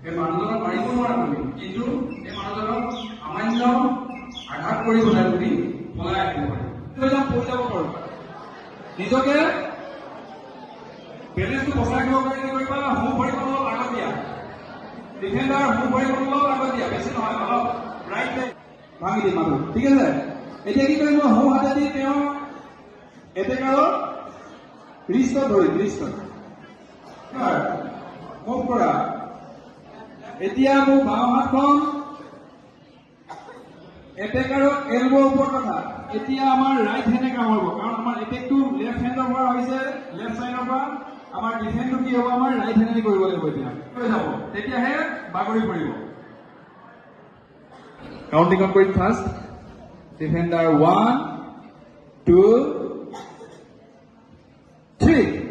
সেই মানুহজনক মাৰিব নোৱাৰা তুমি, কিন্তু সেই মানুহজনক সামান্য আঘাত কৰি পেলাই তুমি পলাই আহিব পাৰি, পৰি যাব পাৰো। নিজকে বেলেঞ্চটো বচাই ৰাখিব কাৰণে কি কৰিবা, সোঁ ভৰিখন অলপ আগত দিয়া, ডিফেণ্ডাৰ সোঁ ভৰিখন অলপ আগত দিয়া, বেছি নহয়, অলপ ৰাইট লেগ ভাঙি দিম মানুহ, ঠিক আছে। এতিয়া কি কৰিম, সোঁ হাতেদি তেওঁ এটেকাৰৰ ৰিষ্টত ধৰিম, ৰিষ্টত মুভ কৰা। এতিয়া মোৰ বাওঁ হাতখন এটেকাৰৰ এলবৰ ওপৰত কথা। এতিয়া আমাৰ ৰাইট হেণ্ডে কাম হ'ব, কাৰণ আমাৰ এটেকটো লেফ্ট হেণ্ডৰ পৰা হৈছে, লেফ্ট চাইডৰ পৰা। আমাৰ ডিফেণ্ডটো কি হ'ব, আমাৰ ৰাইট হেণ্ডেদি কৰিব লাগিব। এতিয়া হৈ যাব, তেতিয়াহে বাগৰি পৰিব। কাউণ্টিং অন কৰিম ফাৰ্ষ্ট। ডিফেণ্ডাৰ 1 2 3